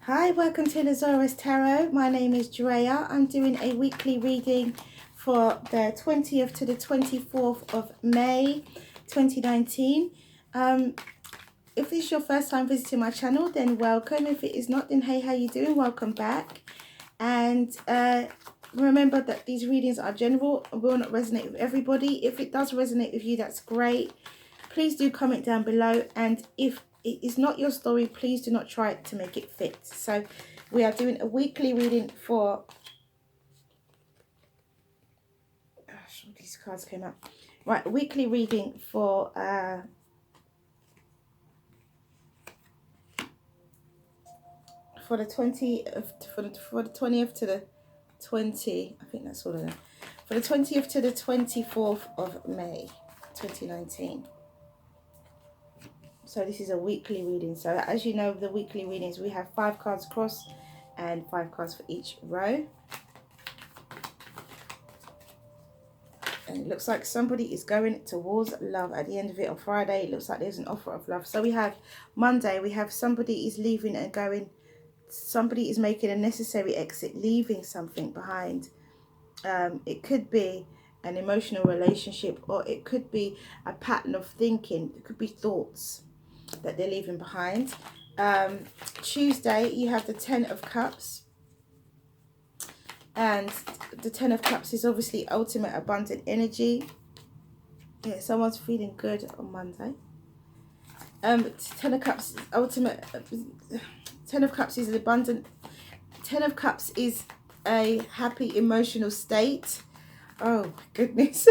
Hi, welcome to the Zarious Tarot. My name is Drea. I'm doing a weekly reading for the 20th to the 24th of May 2019. If this is your first time visiting my channel, then welcome. If it is not, then hey, how you doing? Welcome back. And remember that these readings are general and will not resonate with everybody. If it does resonate with you, that's great. Please do comment down below, and if it is not your story, please do not try to make it fit. So we are doing a weekly reading for these cards came out right, a weekly reading for the 20th to the 20, I think that's all of them, for the 20th to the 24th of May 2019. So this is a weekly reading. So as you know, the weekly readings, we have 5 cards across and 5 cards for each row. And it looks like somebody is going towards love at the end of it. On Friday, it looks like there's an offer of love. So we have Monday, we have somebody is leaving and going. Somebody is making a necessary exit, leaving something behind. It could be an emotional relationship, or it could be a pattern of thinking. It could be thoughts that they're leaving behind. Tuesday, you have the 10 of Cups. And the 10 of Cups is obviously ultimate abundant energy. Yeah, someone's feeling good on Monday. 10 of Cups is ultimate. 10 of Cups is an abundant. 10 of Cups is a happy emotional state. Oh my goodness.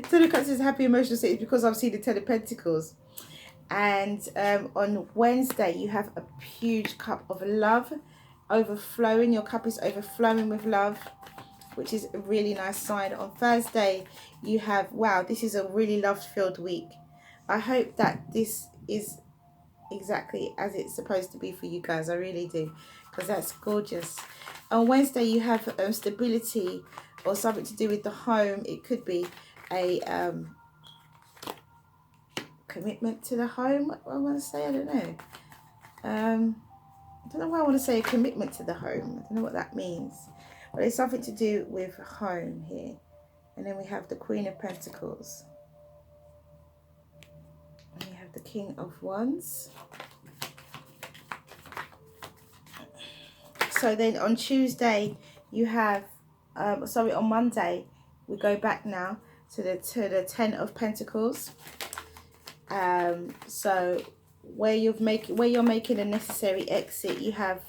10 of Cups is a happy emotional state because I've seen the 10 of Pentacles. And on Wednesday, you have a huge cup of love overflowing. Your cup is overflowing with love, which is a really nice sign. On Thursday, you have, wow, this is a really love-filled week. I hope that this is exactly as it's supposed to be for you guys. I really do, because that's gorgeous. On Wednesday, you have stability or something to do with the home. It could be a commitment to the home. What I want to say, I don't know. I don't know why I want to say a commitment to the home. I don't know what that means. But it's something to do with home here. And then we have the Queen of Pentacles. And we have the King of Wands. So then on Tuesday, you have, on Monday, we go back now to the 10 of Pentacles. So where you're making a necessary exit, you have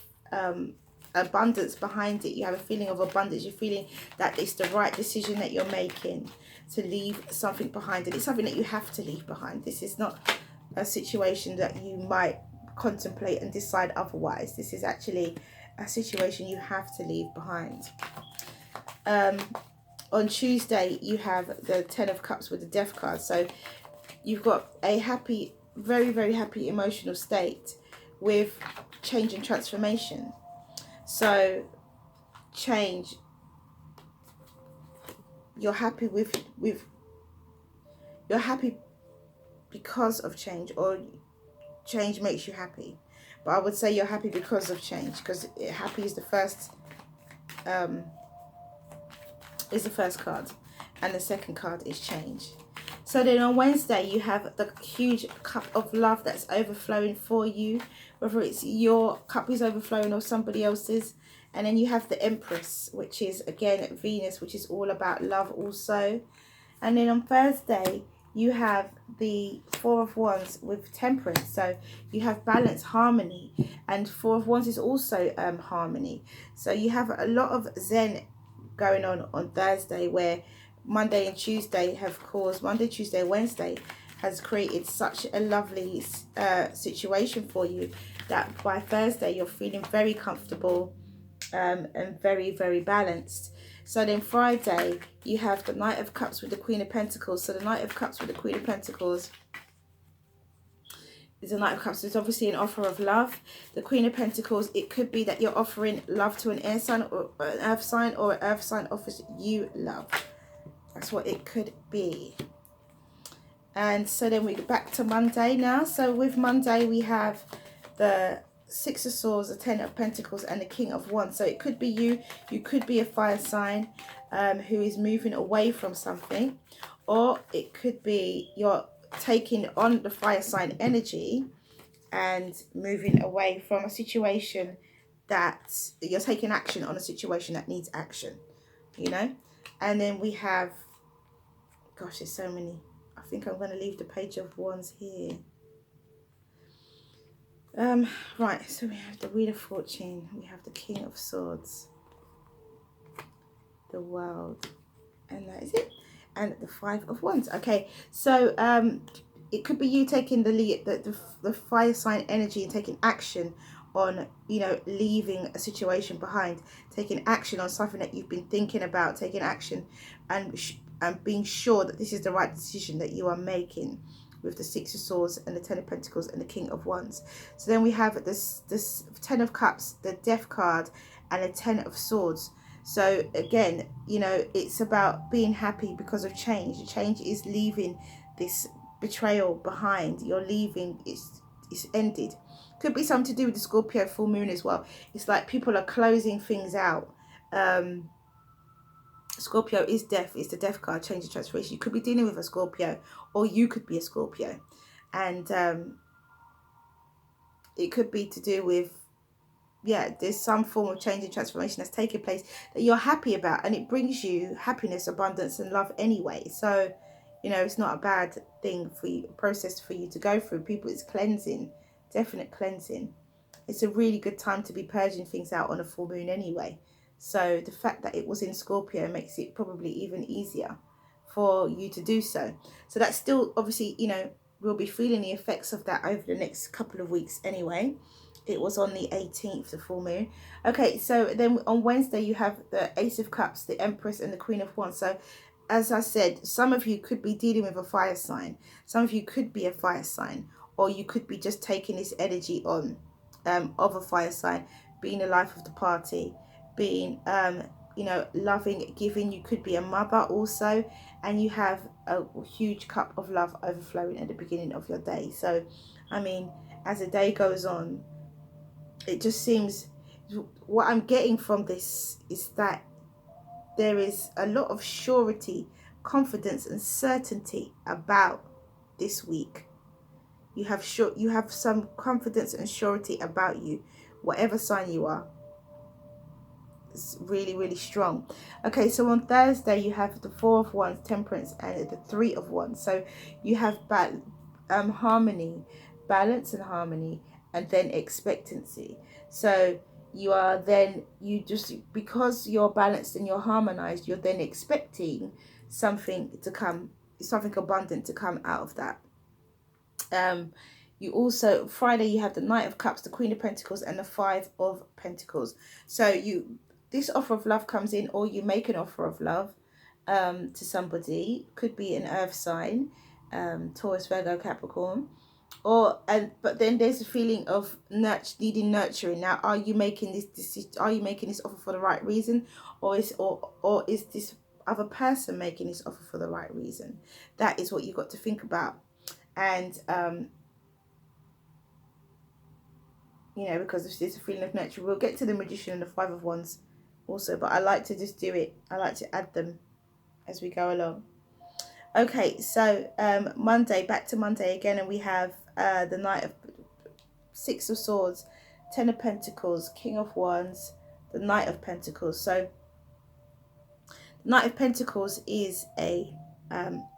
abundance behind it. You have a feeling of abundance. You're feeling that it's the right decision that you're making to leave something behind, and it's something that you have to leave behind. This is not a situation that you might contemplate and decide otherwise. This is actually a situation you have to leave behind. On Tuesday, you have the 10 of Cups with the Death card. So you've got a happy, very, very happy emotional state with change and transformation. So change, you're happy you're happy because of change, or change makes you happy. But I would say you're happy because of change, because happy is the first card, and the second card is change. So then on Wednesday, you have the huge cup of love that's overflowing for you, whether it's your cup is overflowing or somebody else's. And then you have the Empress, which is again Venus, which is all about love also. And then on Thursday, you have the 4 of Wands with Temperance. So you have balance, harmony, and 4 of Wands is also harmony. So you have a lot of Zen going on Thursday, where Monday and Tuesday have caused, Monday, Tuesday, Wednesday has created such a lovely situation for you that by Thursday you're feeling very comfortable and very, very balanced. So then Friday, you have the Knight of Cups with the Queen of Pentacles. So the Knight of Cups with the Queen of Pentacles is a Knight of Cups. It's obviously an offer of love. The Queen of Pentacles, it could be that you're offering love to an air sign or an earth sign, or an earth sign offers you love. That's what it could be. And so then we go back to Monday now. So with Monday, we have the Six of Swords, the Ten of Pentacles, and the King of Wands. So it could be you. You could be a fire sign who is moving away from something. Or it could be you're taking on the fire sign energy and moving away from a situation that you're taking action on, a situation that needs action, you know. And then we have, gosh, there's so many. I think I'm going to leave the Page of Wands here. Right, so we have the Wheel of Fortune, we have the King of Swords, the World, and that is it, and the Five of Wands. Okay, so it could be you taking the lead, the fire sign energy, and taking action on, you know, leaving a situation behind, taking action on something that you've been thinking about, taking action and being sure that this is the right decision that you are making, with the Six of Swords and the Ten of Pentacles and the King of Wands. So then we have this Ten of Cups, the Death card, and the Ten of Swords. So again, you know, it's about being happy because of change. Change is leaving this betrayal behind. You're leaving, it's ended. Could be something to do with the Scorpio full moon as well. It's like people are closing things out. Scorpio is death. It's the Death card, change and transformation. You could be dealing with a Scorpio, or you could be a Scorpio, and it could be to do with, yeah, there's some form of change and transformation that's taking place that you're happy about, and it brings you happiness, abundance, and love anyway. So, you know, it's not a bad thing for you, process for you to go through. People, it's cleansing, definite cleansing. It's a really good time to be purging things out on a full moon anyway. So the fact that it was in Scorpio makes it probably even easier for you to do so. So that's still, obviously, you know, we'll be feeling the effects of that over the next couple of weeks anyway. It was on the 18th, the full moon. Okay, so then on Wednesday you have the Ace of Cups, the Empress, and the Queen of Wands. So as I said, some of you could be dealing with a fire sign. Some of you could be a fire sign, or you could be just taking this energy on of a fire sign, being the life of the party, being you know, loving, giving. You could be a mother also, and you have a huge cup of love overflowing at the beginning of your day. So I mean, as the day goes on, it just seems, what I'm getting from this is that there is a lot of surety, confidence, and certainty about this week. You have some confidence and surety about you, whatever sign you are. It's really, really strong. Okay, so on Thursday you have the Four of Wands, Temperance, and the Three of Wands. So you have harmony, balance and harmony, and then expectancy. So you are then, because you're balanced and you're harmonized, you're then expecting something to come, something abundant to come out of that. You also, Friday you have the Knight of Cups, the Queen of Pentacles, and the Five of Pentacles. So this offer of love comes in, or you make an offer of love to somebody. Could be an earth sign, Taurus, Virgo, Capricorn, but then there's a feeling of needing nurturing. Now, are you making this decision? Are you making this offer for the right reason, or is this other person making this offer for the right reason? That is what you've got to think about. And you know, because there's a feeling of nurture. We'll get to the Magician and the Five of Wands also, but I like to just do it. I like to add them as we go along. Okay, so Monday, back to Monday again, and we have the Knight of Six of Swords, Ten of Pentacles, King of Wands, the Knight of Pentacles. So Knight of Pentacles is a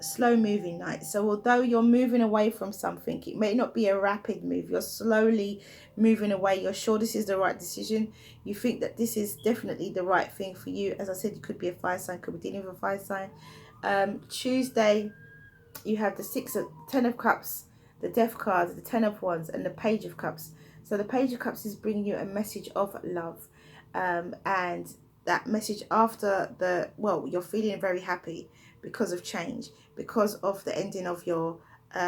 slow moving knight. So although you're moving away from something, it may not be a rapid move. You're slowly moving away. You're sure this is the right decision. You think that this is definitely the right thing for you. As I said, you could be a fire sign, could be dealing with a fire sign. Tuesday, you have the Ten of Cups, the Death card, the Ten of Wands, and the Page of Cups. So the Page of Cups is bringing you a message of love, and that message after you're feeling very happy because of change, because of the ending of your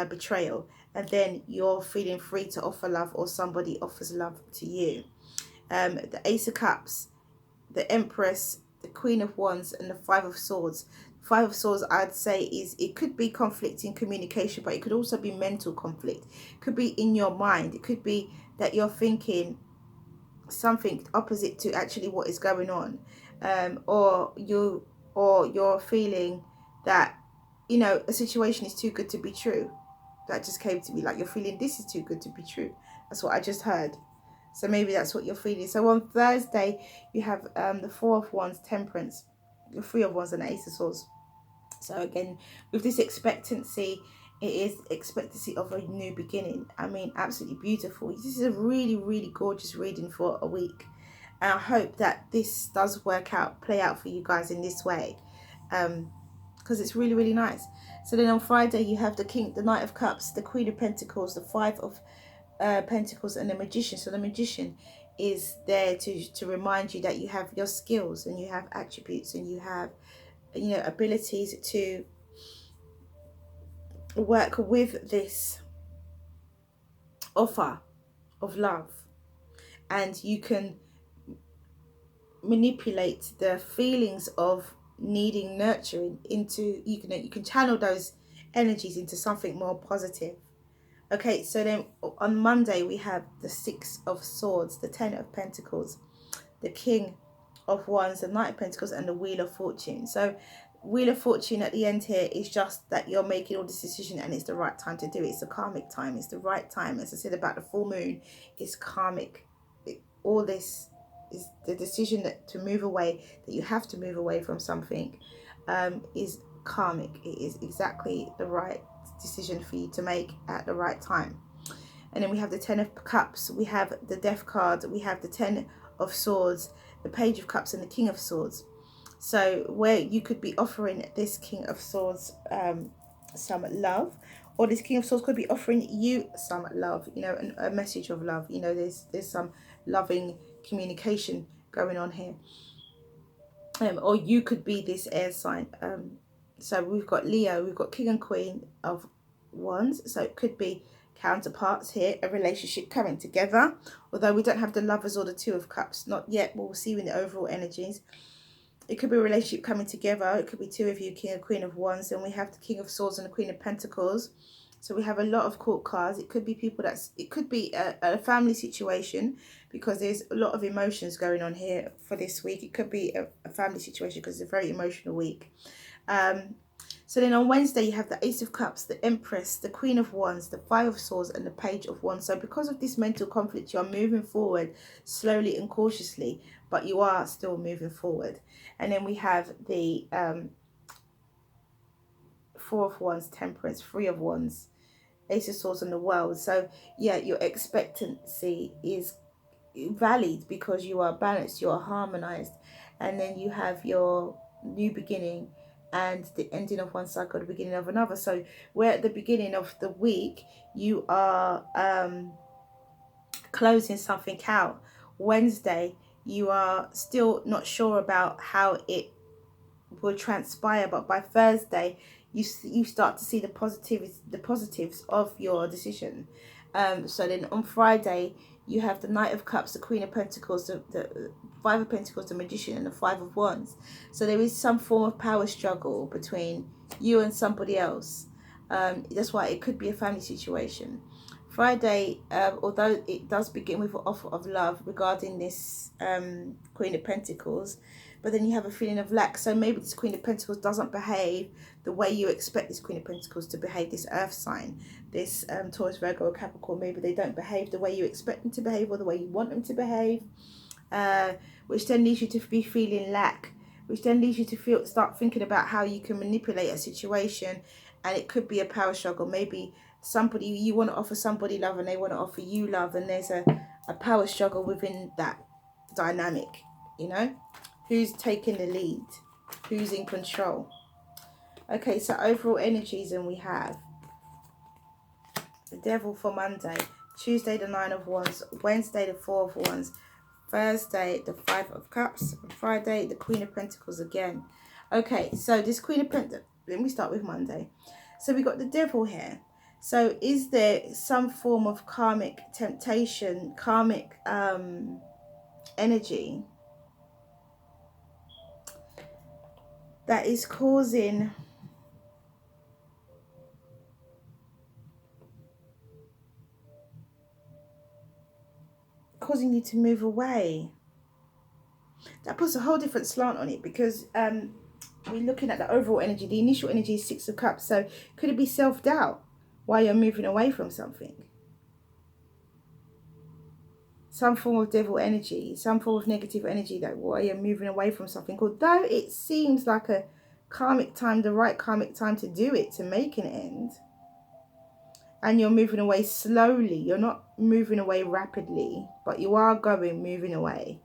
betrayal, and then you're feeling free to offer love, or somebody offers love to you. The Ace of Cups, the Empress, the Queen of Wands, and the Five of Swords. Five of Swords, I'd say, it could be conflict in communication, but it could also be mental conflict. It could be in your mind. It could be that you're thinking, something opposite to actually what is going on, or you're feeling that, you know, a situation is too good to be true. That just came to me, like you're feeling this is too good to be true. That's what I just heard. So maybe that's what you're feeling. So on Thursday you have the Four of Wands, Temperance, the Three of Wands, and the Ace of Swords. So again, with this expectancy, it is expectancy of a new beginning. I mean, absolutely beautiful. This is a really, really gorgeous reading for a week. And I hope that this does work out, play out for you guys in this way, because it's really, really nice. So then on Friday you have the Knight of Cups, the Queen of Pentacles, the Five of Pentacles, and the Magician. So the Magician is there to remind you that you have your skills and you have attributes and you have, you know, abilities to work with this offer of love, and you can manipulate the feelings of needing nurturing into, you can channel those energies into something more positive. Okay, so then on Monday we have the Six of Swords, the Ten of Pentacles, the King of Wands, the Knight of Pentacles, and the Wheel of Fortune. So Wheel of Fortune at the end here is just that you're making all this decision and it's the right time to do it. It's a karmic time. It's the right time. As I said about the full moon, it's karmic. All this is the decision to move away, that you have to move away from something, is karmic. It is exactly the right decision for you to make at the right time. And then we have the Ten of Cups, we have the Death card, we have the Ten of Swords, the Page of Cups, and the King of Swords. So where you could be offering this King of Swords some love, or this King of Swords could be offering you some love, you know, a message of love. You know, there's some loving communication going on here. Or you could be this air sign. So we've got Leo, we've got King and Queen of Wands. So it could be counterparts here, a relationship coming together. Although we don't have the Lovers or the Two of Cups, not yet. We'll see in the overall energies. It could be a relationship coming together. It could be two of you, King and Queen of Wands. Then we have the King of Swords and the Queen of Pentacles. So we have a lot of court cards. It could be people it could be a family situation, because there's a lot of emotions going on here for this week. It could be a family situation because it's a very emotional week. So then on Wednesday you have the Ace of Cups, the Empress, the Queen of Wands, the Five of Swords, and the Page of Wands. So because of this mental conflict, you are moving forward slowly and cautiously, but you are still moving forward. And then we have the Four of Wands, Temperance, Three of Wands, Ace of Swords, and the World. So yeah, your expectancy is valid because you are balanced, you are harmonized. And then you have your new beginning and the ending of one cycle, the beginning of another. So where at the beginning of the week you are closing something out, Wednesday you are still not sure about how it will transpire, but by Thursday you start to see the positives of your decision. So then on Friday you have the Knight of Cups, the Queen of Pentacles, the Five of Pentacles, the Magician, and the Five of Wands. So there is some form of power struggle between you and somebody else. That's why it could be a family situation. Friday, although it does begin with an offer of love regarding this Queen of Pentacles, but then you have a feeling of lack. So maybe this Queen of Pentacles doesn't behave the way you expect this Queen of Pentacles to behave, this earth sign, this Taurus, Virgo, or Capricorn. Maybe they don't behave the way you expect them to behave or the way you want them to behave, which then leads you to be feeling lack, which then leads you to start thinking about how you can manipulate a situation. And it could be a power struggle. Maybe somebody, you want to offer somebody love and they want to offer you love, and there's a power struggle within that dynamic, you know. Who's taking the lead? Who's in control? Okay, so overall energies, and we have the Devil for Monday, Tuesday the Nine of Wands, Wednesday the Four of Wands, Thursday the Five of Cups, and Friday the Queen of Pentacles again. Okay, so this Queen of Pentacles, let me start with Monday. So we got the Devil here. So is there some form of karmic temptation, karmic energy that is causing causing you to move away? That puts a whole different slant on it, because we're looking at the overall energy. The initial energy is Six of Cups. So could it be self-doubt while you're moving away from something? Some form of devil energy, some form of negative energy, that while you're moving away from something. Although it seems like a karmic time, the right karmic time to do it, to make an end. And you're moving away slowly. You're not moving away rapidly, but you are moving away.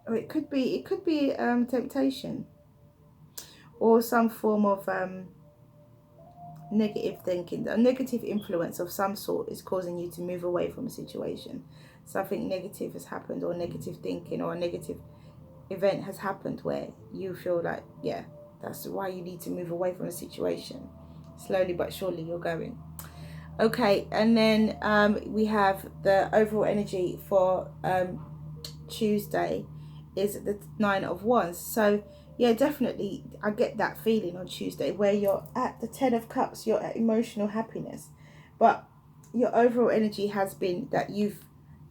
Or it could be temptation, or some form of negative thinking. A negative influence of some sort is causing you to move away from a situation. Something negative has happened, or negative thinking, or a negative event has happened where you feel like, yeah, that's why you need to move away from a situation. Slowly but surely you're going. Okay, and then we have the overall energy for Tuesday is the Nine of Wands. So yeah, definitely I get that feeling on Tuesday where you're at the Ten of Cups, you're at emotional happiness, but your overall energy has been that you've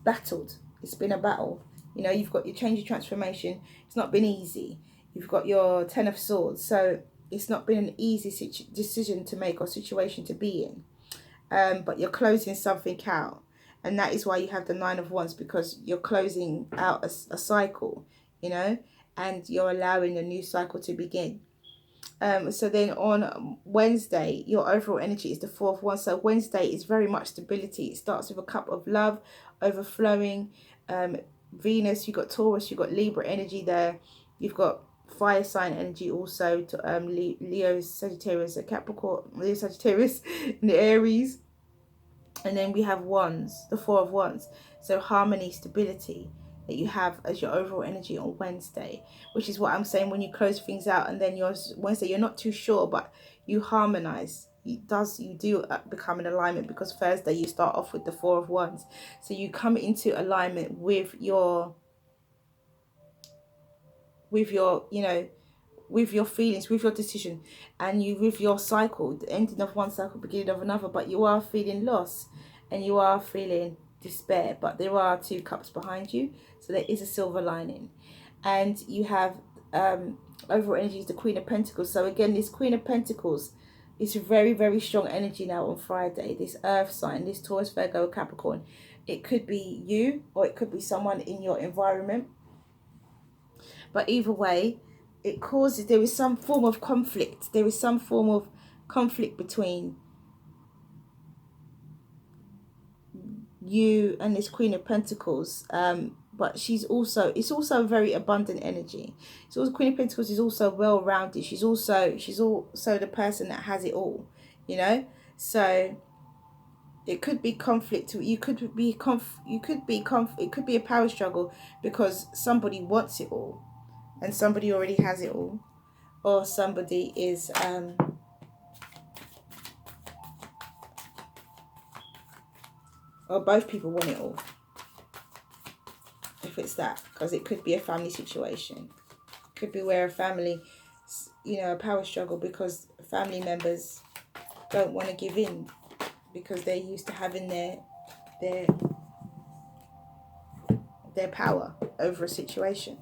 battled. It's been a battle. You know, you've got your change, your transformation. It's not been easy. You've got your Ten of Swords, so it's not been an easy decision to make or situation to be in. But you're closing something out, and that is why you have the Nine of Wands, because you're closing out a cycle, you know, and you're allowing a new cycle to begin. So then on Wednesday, your overall energy is the Four of Wands. So Wednesday is very much stability. It starts with a cup of love, overflowing. Venus, you've got Taurus, you've got Libra energy there. You've got fire sign energy also, to Leo, Sagittarius, Capricorn, Leo, Sagittarius, and the Aries. And then we have Wands, the Four of Wands. So harmony, stability, that you have as your overall energy on Wednesday, which is what I'm saying when you close things out, and then your Wednesday, you're not too sure, but you harmonize. You do become in alignment, because Thursday you start off with the Four of Wands. So you come into alignment with your you know, with your feelings, with your decision, and you with your cycle, the ending of one cycle, beginning of another. But you are feeling loss, and you are feeling despair, but there are two cups behind you, so there is a silver lining. And you have overall energy is the Queen of Pentacles. So again, this Queen of Pentacles is very, very strong energy now on Friday. This earth sign, this Taurus, Virgo, Capricorn, it could be you, or it could be someone in your environment, but either way, it causes, there is some form of conflict. There is some form of conflict between you and this Queen of Pentacles. But it's also very abundant energy. So the Queen of Pentacles is also well-rounded. She's also the person that has it all, you know. So it could be conflict. It could be a power struggle, because somebody wants it all and somebody already has it all, or somebody is or both people want it all, if it's that, because it could be a family situation. It could be where a family, you know, a power struggle, because family members don't want to give in, because they're used to having their power over a situation.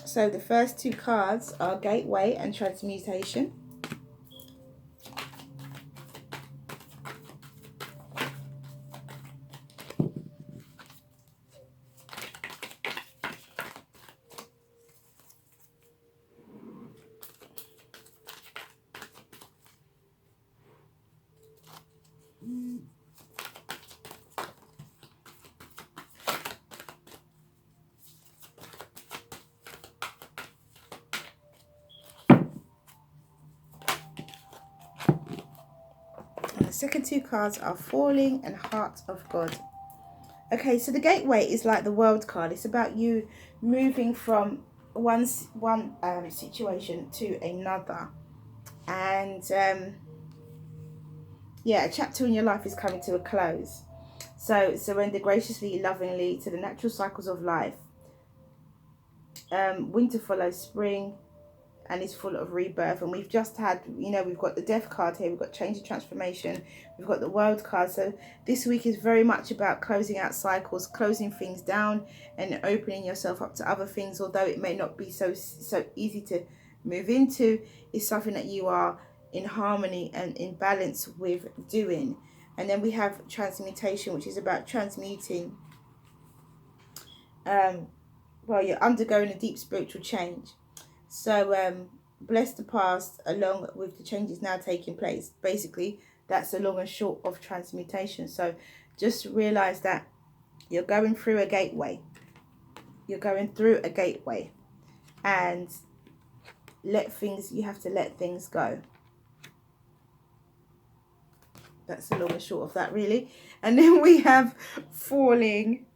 So the first two cards are Gateway and Transmutation. The second two cards are Falling and Heart of God. Okay, so the Gateway is like the World card. It's about you moving from one situation to another. And yeah, a chapter in your life is coming to a close. So surrender graciously, lovingly to the natural cycles of life. Winter follows spring. and is full of rebirth. And we've just had, you know, we've got the death card here, we've got change and transformation, we've got the world card. So this week is very much about closing out cycles, closing things down and opening yourself up to other things. Although it may not be so easy to move into, is something that you are in harmony and in balance with doing. And then we have transmutation, which is about transmuting. Well, you're undergoing a deep spiritual change. So bless the past along with the changes now taking place. Basically, that's the long and short of transmutation. So just realize that you're going through a gateway. You're going through a gateway. And you have to let things go. That's the long and short of that, really. And then we have falling.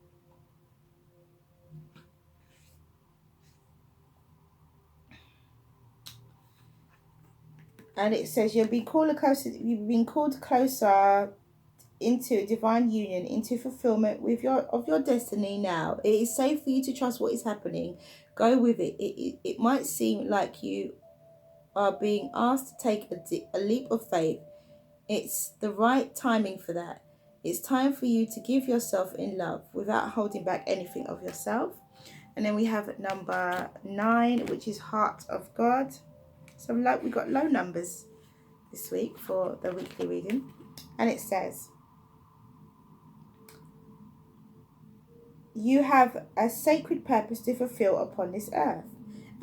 And it says you've been called closer into divine union, into fulfillment with of your destiny now. It is safe for you to trust what is happening. Go with it. It might seem like you are being asked to take a leap of faith. It's the right timing for that. It's time for you to give yourself in love without holding back anything of yourself. And then we have number 9, which is Heart of God. So we got low numbers this week for the weekly reading. And it says, you have a sacred purpose to fulfill upon this earth.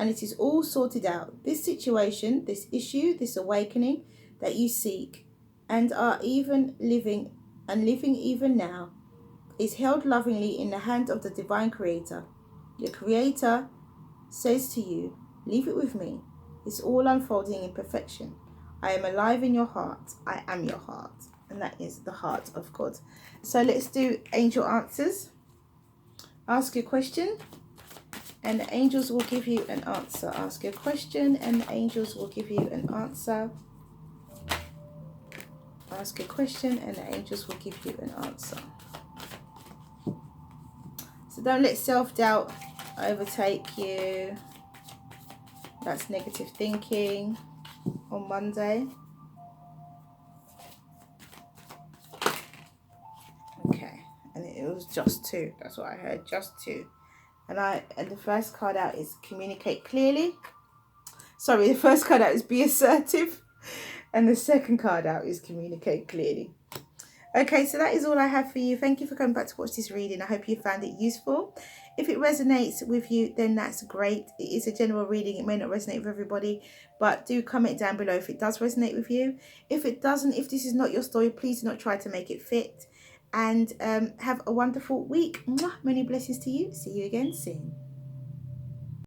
And it is all sorted out. This situation, this issue, this awakening that you seek and are even living even now is held lovingly in the hand of the divine creator. Your creator says to you, leave it with me. It's all unfolding in perfection. I am alive in your heart. I am your heart. And that is the heart of God. So let's do angel answers. Ask your question and the angels will give you an answer. Ask your question and the angels will give you an answer. Ask a question and the angels will give you an answer. So don't let self-doubt overtake you. That's negative thinking on Monday. Okay, and it was just 2. That's what I heard, just 2. And the first card out is communicate clearly. Sorry, the first card out is be assertive. And the second card out is communicate clearly. Okay, so that is all I have for you. Thank you for coming back to watch this reading. I hope you found it useful. If it resonates with you, then that's great. It is a general reading. It may not resonate with everybody, but do comment down below if it does resonate with you. If it doesn't, if this is not your story, please do not try to make it fit. And have a wonderful week. Mwah. Many blessings to you. See you again soon.